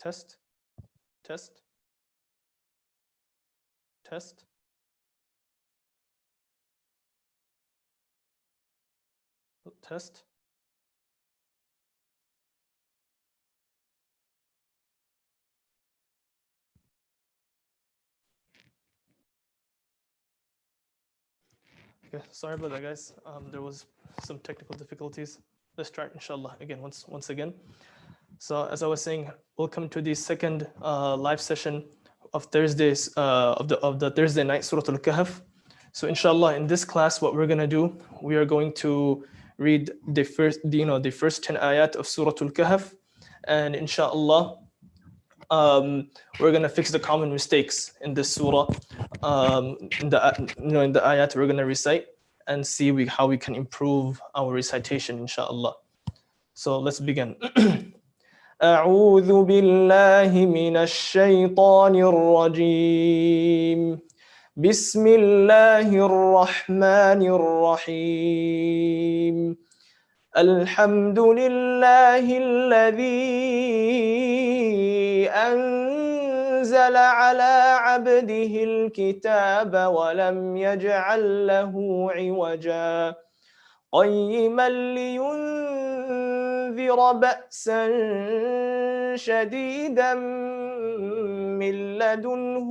Test, test, test. Test. Okay, sorry about that, guys. There was some technical difficulties. Let's try it, inshallah, again, once again. So as I was saying, welcome to the second live session of Thursdays of the Thursday night Surah Al-Kahf. So inshallah, in this class, what we're gonna do, we are going to read the first 10 ayat of Surah Al-Kahf, and inshallah, we're gonna fix the common mistakes in this surah, in the ayat we're gonna recite, and see how we can improve our recitation, inshallah. So let's begin. أعوذ بالله من الشيطان الرجيم. بسم الله الرحمن الرحيم. الحمد لله الذي أنزل على عبده الكتاب ولم يجعل له عوجا قيما لينذر بأسا شديدا من لدنه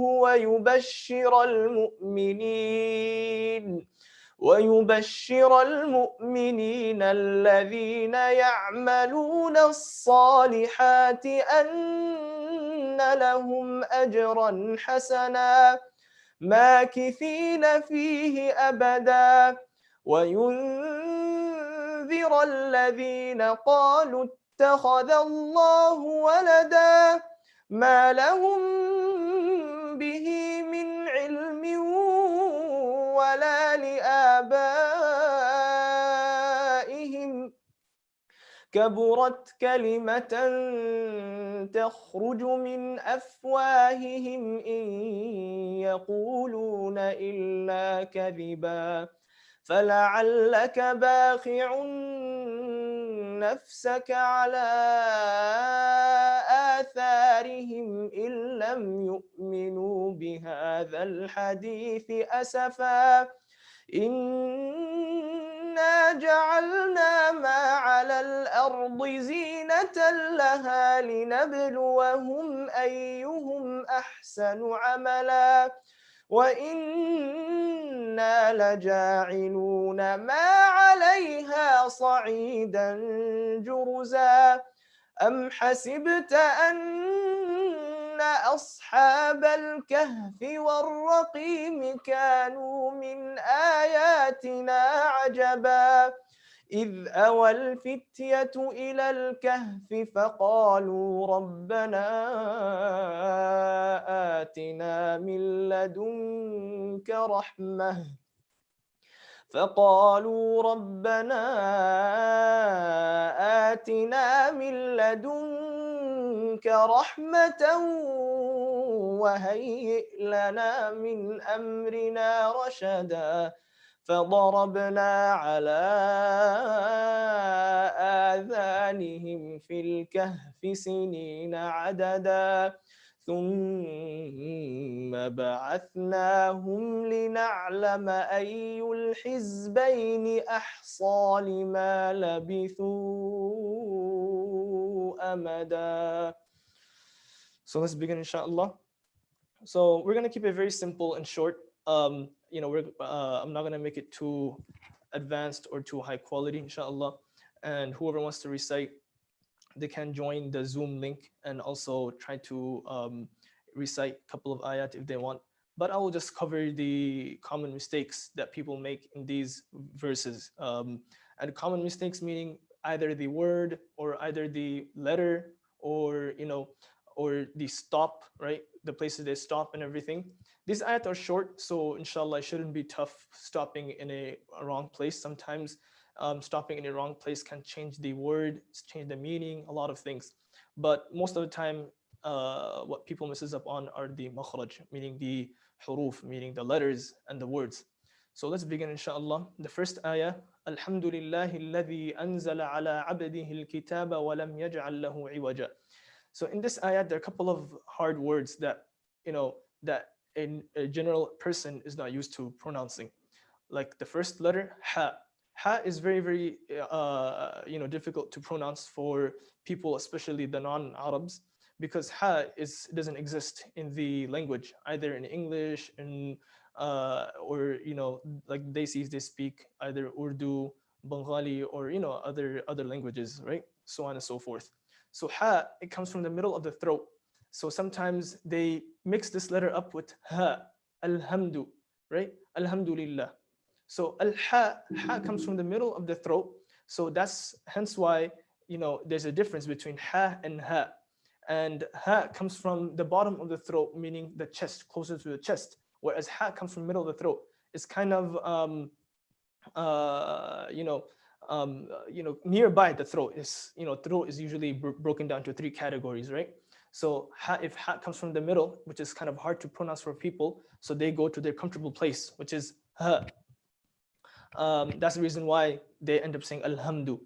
ويبشر المؤمنين الذين يعملون الصالحات أن لهم أجرا حسنا ماكثين فيه أبدا وينذر الذين قالوا اتخذ الله ولدا ما لهم به من علم ولا لآبائهم كبرت كلمة تخرج من أفواههم إن يقولون إلا كذبا فلعلك باخع نفسك على آثارهم إن لم يؤمنوا بهذا الحديث أسفا إنا جعلنا ما على الأرض زينة لها لنبلوهم أيهم أحسن عملا وإنا لجاعلون ما عليها صعيدا جرزا أم حسبت أن أصحاب الكهف والرقيم كانوا من آياتنا عجبا إذ أوى الفتية إلى الكهف فقالوا ربنا آتنا من لدنك رحمة وهيئ لنا من أمرنا رشدا فضربنا على آذانهم في الكهف سنين عددا ثم بعثناهم لنعلم أي الحزبين أحصى لما لبثوا أمدا. So let's begin, inshallah. So we're going to keep it very simple and short. I'm not going to make it too advanced or too high quality, inshallah. And whoever wants to recite, they can join the Zoom link and also try to recite a couple of ayat if they want. But I will just cover the common mistakes that people make in these verses. And common mistakes meaning either the word or either the letter or the stop, right? The places they stop and everything. These ayat are short, so inshallah it shouldn't be tough stopping in a wrong place. Sometimes stopping in the wrong place can change the word, change the meaning, a lot of things. But most of the time, what people misses up on are the makhraj, meaning the huruf, meaning the letters and the words. So let's begin, inshallah. The first ayah, Alhamdulillahi alladhi anzala ala abdihi al-kitaba wa lam yaj'al lahu iwaja. So in this ayat, there are a couple of hard words that, that a general person is not used to pronouncing. Like the first letter, ha. Ha is very, very, difficult to pronounce for people, especially the non-Arabs, because ha doesn't exist in the language, either in English, or, like they speak either Urdu, Bengali, or, other languages, right? So on and so forth. So ha, it comes from the middle of the throat. So sometimes they mix this letter up with ha, alhamdu, right? Alhamdulillah. So ha comes from the middle of the throat. So that's hence why, there's a difference between ha and ha. And ha comes from the bottom of the throat, meaning the chest, closer to the chest. Whereas ha comes from the middle of the throat. It's kind of, nearby the throat. Throat is usually broken down to three categories, right? So if ha comes from the middle, which is kind of hard to pronounce for people, so they go to their comfortable place, which is ha. That's the reason why they end up saying alhamdu.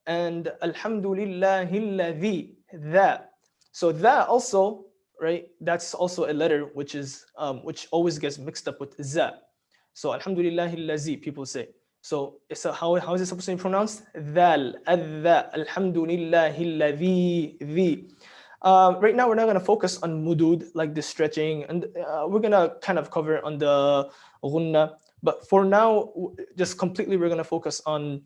And alhamdulillahilladhi, that. So that also, right? That's also a letter which which always gets mixed up with za. So alhamdulillahillazi, people say. So how is it supposed to be pronounced? Dhal, adha, alhamdulillahilladhi, the. Right now, we're not going to focus on mudud, like the stretching, and we're going to kind of cover on the ghunna. But for now, just completely, we're going to focus on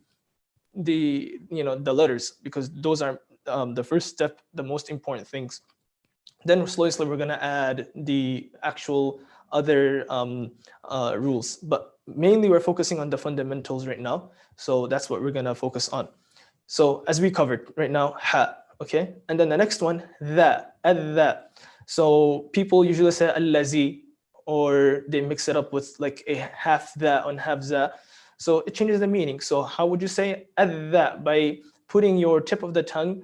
the letters, because those are the first step, the most important things. Then slowly we're going to add the actual other rules. But mainly, we're focusing on the fundamentals right now. So that's what we're going to focus on. So as we covered right now, ha. Okay, and then the next one, that, that. So people usually say allazi, or they mix it up with like a half that and half za. So it changes the meaning. So how would you say that? By putting your tip of the tongue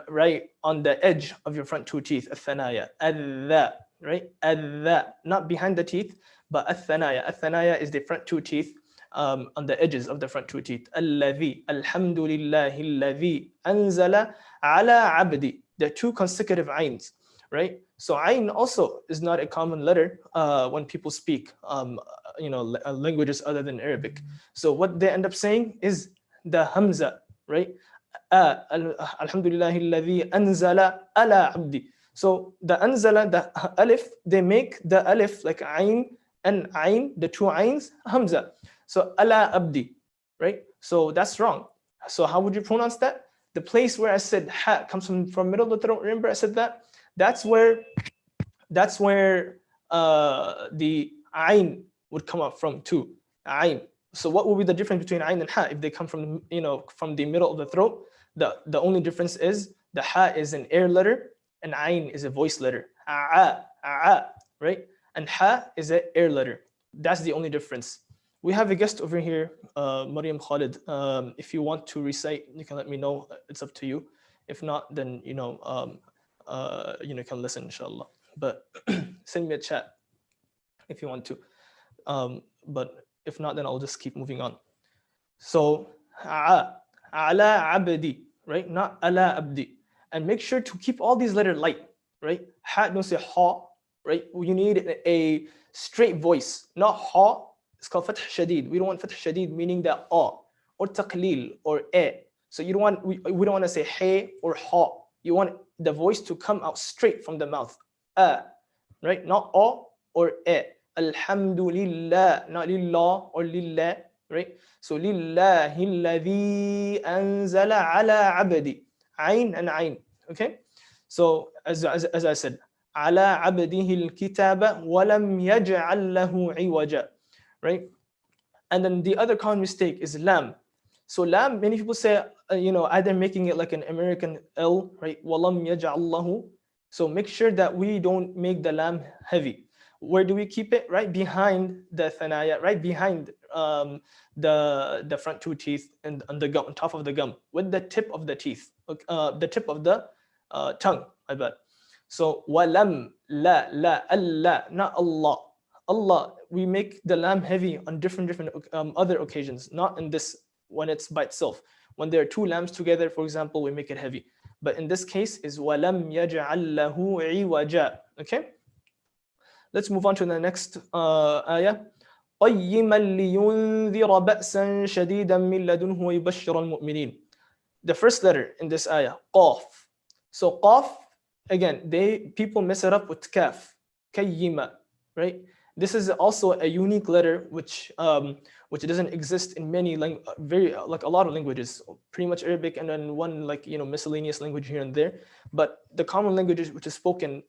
right on the edge of your front two teeth, athanaya, that, right? That, not behind the teeth, but athanaya. Athanaya is the front two teeth. On the edges of the front two teeth. Alladhi, alhamdulillahi alladhi anzala ala abdi. There are two consecutive ayns, right? So ayn also is not a common letter when people speak, languages other than Arabic. So what they end up saying is the hamza, right? Alhamdulillahi alladhi anzala ala abdi. So the anzala, the alif, they make the alif like ayn and ayn, the two ayns, hamza. So ala abdi, right? So that's wrong. So how would you pronounce that? The place where I said ha comes from middle of the throat. Remember I said that? That's where the ayn would come up from too. Ayn. So what would be the difference between ayn and ha if they come from from the middle of the throat? The only difference is the ha is an air letter and ayn is a voice letter. Right? And ha is an air letter. That's the only difference. We have a guest over here, Maryam Khalid. If you want to recite, you can let me know. It's up to you. If not, then you can listen, inshallah. But send me a chat if you want to. But if not, then I'll just keep moving on. So ala abdi, right? Not ala abdi. And make sure to keep all these letters light, right? Ha, don't say ha, right? You need a straight voice, not ha. It's called fath shadid. We don't want fath shadid, meaning that or taqleel or a. So you don't want, we don't want to say hey or ha. You want the voice to come out straight from the mouth. Right? Not o or a. Alhamdulillah, not lillah or lillah, right? So lillahi alladhi anzala ala abdi. Ayn and ayn. Okay? So as I said, ala abdihi al-kitaba wa lam yaj'al lahu iwaja. Right? And then the other common mistake is lam. So lam, many people say, either making it like an American L, right? Walam yaj'allahu. So make sure that we don't make the lam heavy. Where do we keep it? Right behind the thanaya, right behind the front two teeth and on the gum, on top of the gum, with the tip of the teeth, the tip of the tongue, I bet. So walam, la, Allah, not Allah. Allah, we make the lam heavy on different other occasions, not in this when it's by itself. When there are two lambs together, for example, we make it heavy. but in this case is وَلَمْ يَجْعَلْ لَهُ عِوَجًا. Okay, let's move on to the next ayah. قَيِّمًا لِيُنذِرَ بَأْسًا شَدِيدًا مِنْ لَدُنْهُ وَيُبَشِّرَ الْمُؤْمِنِينَ. The first letter in this ayah, Qaf. So Qaf, again, people mess it up with Kaf, Kayyima, right? This is also a unique letter which doesn't exist in many like a lot of languages, pretty much Arabic, and then one miscellaneous language here and there. But the common language which is spoken,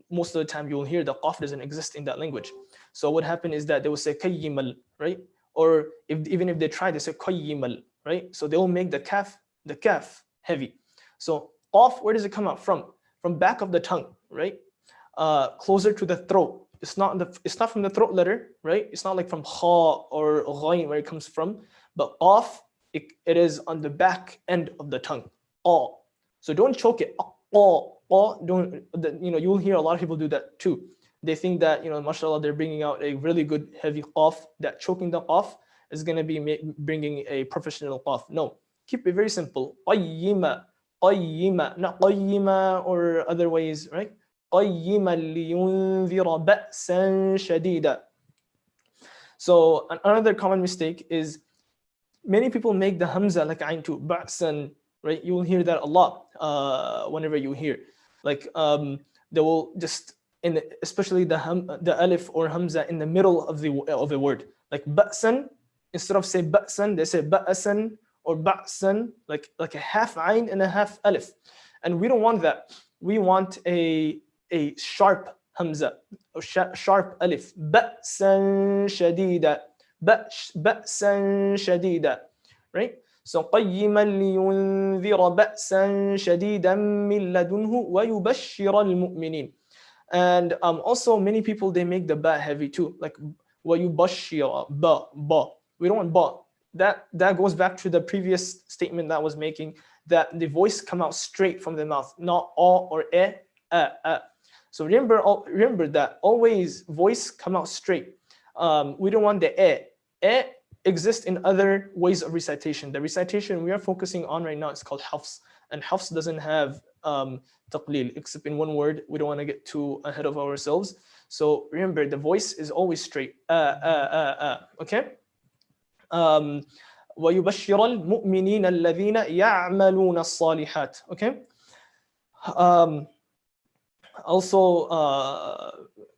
most of the time you will hear the Qaf doesn't exist in that language. So what happened is that they will say Kayyimal, right? Or even if they try, they say Qayyimal, right? So they will make the kaf heavy. So Qaf, where does it come out from? From back of the tongue, right? Closer to the throat. It's not from the throat letter, right? It's not like from kha or ghain where it comes from, but Qaf, it is on the back end of the tongue. Qa. So don't choke it. Qa. Don't. You'll hear a lot of people do that too. They think that mashallah, they're bringing out a really good heavy Qaf. That choking the Qaf is going to be bringing a professional Qaf. No, keep it very simple. Qayyima, not qayyima or other ways, right? قَيِّمًا لِيُنذِرَ بَأْسًا شَدِيدًا. So another common mistake is many people make the hamza like ayn too, ba'san, right? You will hear that a lot whenever you hear. Like they will just especially the alif or hamza in the middle of the word. Like ba'san, instead of say ba'san, they say ba'san or ba'san, like a half ayn and a half alif. And we don't want that. We want a sharp hamza, or sharp alif. Ba'san shadida, ba'san shadida, right? So قَيِّمًا لِيُنذِرَ بَأْسًا شَدِيدًا مِنْ لَدُنْهُ وَيُبَشِّرَ الْمُؤْمِنِينَ. And also many people, they make the ba heavy too, like وَيُبَشِّرَ, ba. We don't want ba. That goes back to the previous statement that I was making, that the voice come out straight from the mouth, not a or a. So remember that always voice come out straight. We don't want the e. E exists in other ways of recitation. The recitation we are focusing on right now is called hafs, and hafs doesn't have taqleel except in one word. We don't want to get too ahead of ourselves. So remember, the voice is always straight. Okay. وَيُبَشِّرَ الْمُؤْمِنِينَ الَّذِينَ يَعْمَلُونَ الصَّالِحَاتِ. Okay. Also,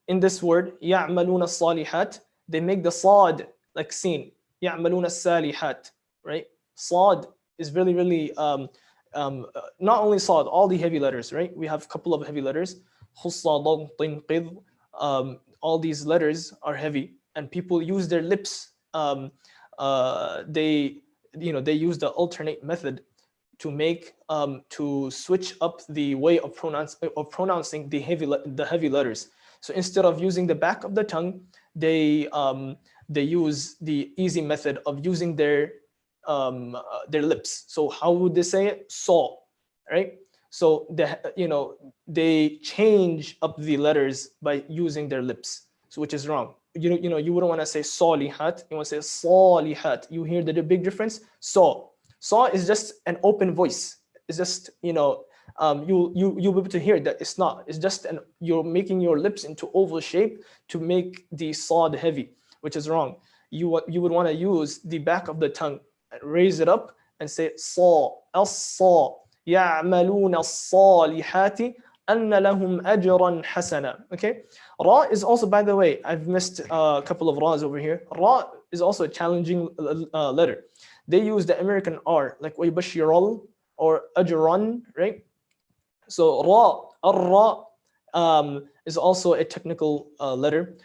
in this word, يَعْمَلُونَ الصَّالِحَاتِ, they make the sad like sin. يَعْمَلُونَ الصَّالِحَاتِ, right? Sad is really, really, not only sad, all the heavy letters, right? We have a couple of heavy letters. All these letters are heavy, and people use their lips. They use the alternate method to make to switch up the way of pronouncing the heavy letters. So instead of using the back of the tongue, they use the easy method of using their lips. So how would they say it? Saw, right? So they change up the letters by using their lips, so which is wrong. You wouldn't want to say salihat, you want to say salihat. You hear the big difference? Saw is just an open voice. It's just you'll be able to hear that it's not. It's just you're making your lips into oval shape to make the sad heavy, which is wrong. You would want to use the back of the tongue, raise it up, and say saw, as-saw, يَعْمَلُونَ الصَّالِحَاتِ أَنَّ لَهُمْ أَجْرًا حَسَنًا. Okay. Ra is also, by the way, I've missed a couple of Ra's over here. Ra is also a challenging letter. They use the American R, like وَيُبَشِّرَ or ajran, right? So Ra, ar-Ra is also a technical letter.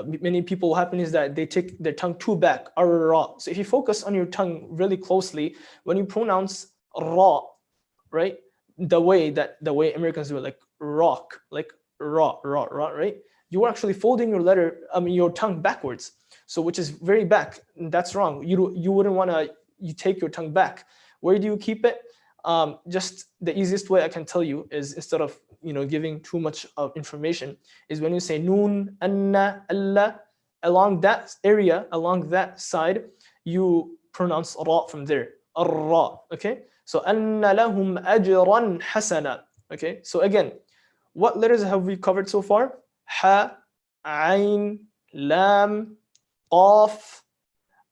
Many people, what happen is that they take their tongue too back, ar-Ra. So if you focus on your tongue really closely, when you pronounce Ra, right? The way Americans do it, like rock, like ra, right? You are actually folding your tongue backwards. So which is very back. That's wrong. You wouldn't want to. You take your tongue back. Where do you keep it? Just the easiest way I can tell you is, instead of giving too much of information, is when you say noon, anna, alla, along that area, along that side, you pronounce ra from there. Ar-Ra. Okay, so anna lahum ajran hasana. Okay, so again, what letters have we covered so far? Ha, Ain, Lam, Qaf,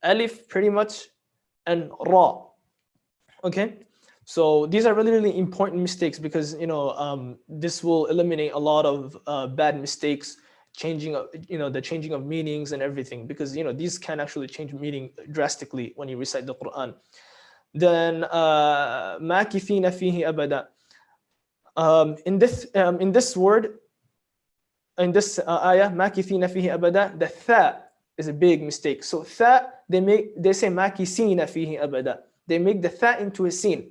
Alif, pretty much, and Ra. Okay, so these are really, really important mistakes because this will eliminate a lot of bad mistakes, changing of the changing of meanings and everything, because these can actually change meaning drastically when you recite the Quran. Then makithina fihi abada. In this word, in this ayah, makithina fihi abada, the tha is a big mistake. So tha, they say makithina fihi abada. They make the tha into a sin.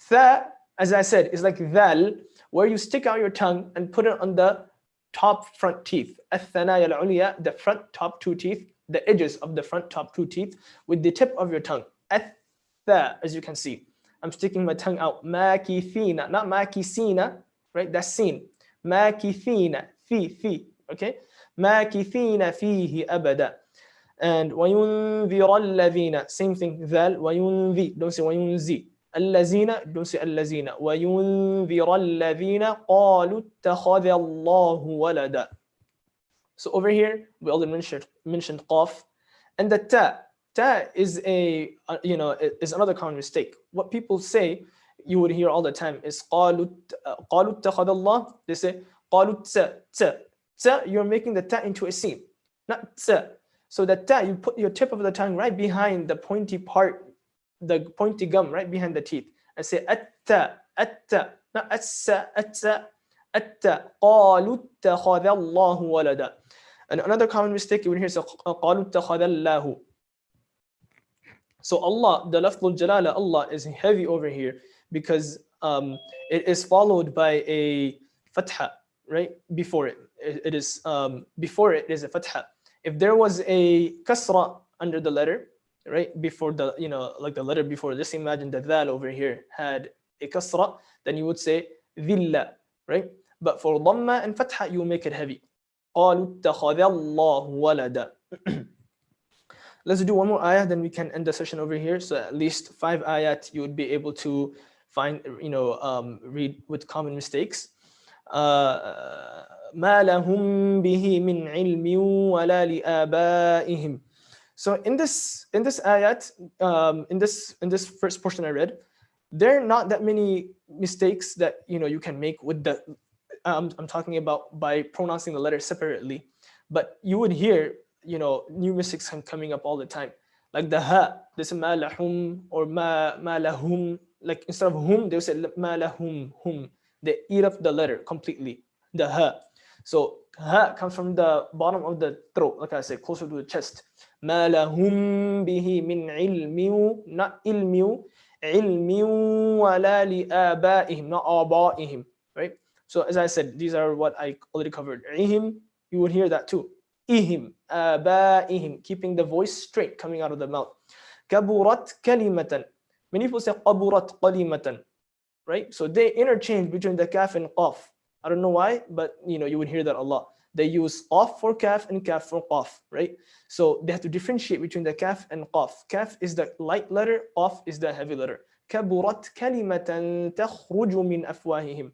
Tha, as I said, is like dhal, where you stick out your tongue and put it on the top front teeth. Al-thanaya al-ulya, the front top two teeth, the edges of the front top two teeth, with the tip of your tongue. Tha, as you can see. I'm sticking my tongue out. Makithina, not makithina, right? That's sin. Makithina, fi, okay? Makithina fihi abada. And وَيُنذِرَ الَّذِينَ, same thing, ذال, وَيُنذِي, don't say وَيُنذِي. الَّذِينَ, don't say الَّذِينَ. وَيُنذِرَ الَّذِينَ قَالُوا اتَّخَذَ اللَّهُ وَلَدًا. So over here, we already mentioned qaf. And the ta is is another common mistake. What people say, you would hear all the time, is قَالُوا اتَّخَذَ اللَّهُ. They say قَالُوا ta. You're making the ta into a sin, not ta. So the ta, you put your tip of the tongue right behind the pointy part, the pointy gum right behind the teeth, and say atta, not atsa, atta. قَالُوا اتَّخَذَ اللَّهُ وَلَدًا. And another common mistake you would hear is قَالُوا اتَّخَذَ اللَّهُ. So Allah, the lafzul jalala, Allah is heavy over here because it is followed by a fatha, right? Before it. It is before it is a fatha. If there was a kasra under the letter, right? Before the, like the letter before, just imagine the dhal over here had a kasra, then you would say dhilla, right? But for dhamma and fatha, you make it heavy. قَالُوا اتَّخَذَ اللَّهُ وَلَدًا. Let's do one more ayah, then we can end the session over here. So at least 5 ayat you would be able to find, read with common mistakes. ما لهم به من علم ولا لآبائهم. So in this ayat, in this first portion I read, there are not that many mistakes that you can make with the. I'm talking about by pronouncing the letters separately, but you would hear new mistakes coming up all the time, like the ha. They say ma lahum or ma lahum. Like instead of hum, they would say ma lahum hum. They eat up the letter completely. The ha. So ha comes from the bottom of the throat, like I said, closer to the chest. ما لهم به من علم, not ilmu, علم ولا لآبائهم, not آبائهم, right? So as I said, these are what I already covered. Ihim, you would hear that too. Ihim, آبائهم, keeping the voice straight coming out of the mouth. كبرت كلمة. Many people say قبرت قليمة, right? So they interchange between the kaf and qaf. I don't know why, but you would hear that a lot. They use qaf for kaf and kaf for qaf, right? So they have to differentiate between the kaf and qaf. Kaf is the light letter, qaf is the heavy letter. كبرت كلمة تخرج من أفواههم.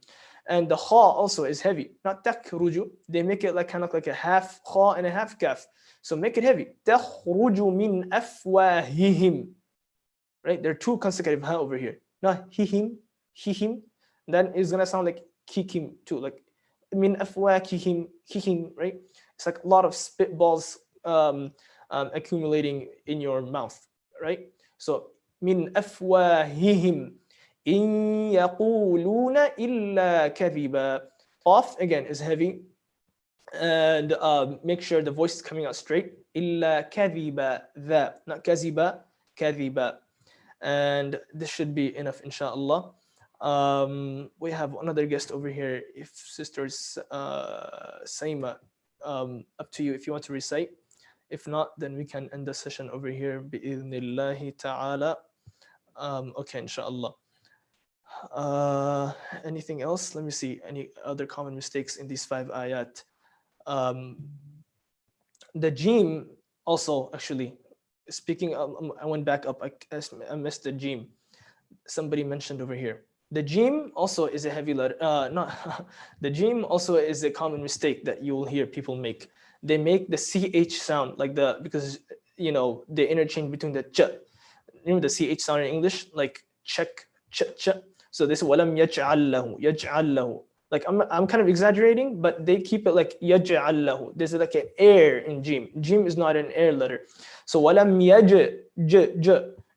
And the kha also is heavy, not takhruju. They make it like kind of like a half kha and a half kaf. So make it heavy. تخرج من أفواههم. Right? There are two consecutive ha over here. Not hihim, then it's gonna sound like kikim too, like min afwakihim, kihim, right? It's like a lot of spitballs accumulating in your mouth, right? So min afwahihim in yaquluna illa kadhiba. Off again is heavy, and make sure the voice is coming out straight. Illa kadhiba, that, not kaziba, kadhiba. And this should be enough, inshallah. We have another guest over here. If sisters Saima, up to you if you want to recite. If not, then we can end the session over here. Bi'idhnillahi ta'ala. Okay, inshallah. Anything else? Let me see. Any other common mistakes in these 5 ayat? The jim also, actually, speaking, I went back up. I missed the Jim. Somebody mentioned over here. The Jim also is a heavy letter. Not the Jim also is a common mistake that you will hear people make. They make the ch sound like the because they interchange between the ch. Remember the ch sound in English, like check ch ch. So this walam yaj'al lahu. Like I'm kind of exaggerating, but they keep it like yaj'al lahu. There's like an air in Jim. Jim is not an air letter. So walam j,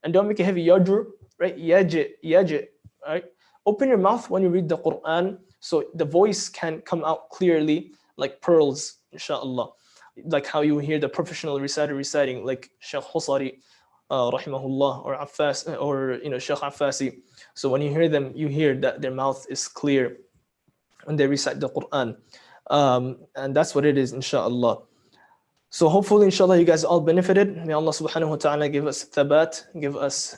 and don't make it heavy yajr, right? Yaj, right? Open your mouth when you read the Quran, so the voice can come out clearly like pearls, inshallah. Like how you hear the professional reciter reciting, like Shaykh Husari, rahimahullah, or Affas, or Shaykh Affasi. So when you hear them, you hear that their mouth is clear when they recite the Quran, and that's what it is, inshallah. So hopefully, inshallah, you guys all benefited. May Allah subhanahu wa ta'ala give us thabat, give us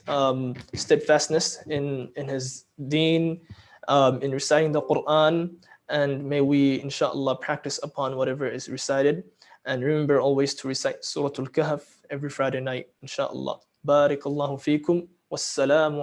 steadfastness in His deen, in reciting the Quran, and may we, inshallah, practice upon whatever is recited. And remember always to recite Surah Al-Kahf every Friday night, inshallah. Barakallahu feekum. Wassalamu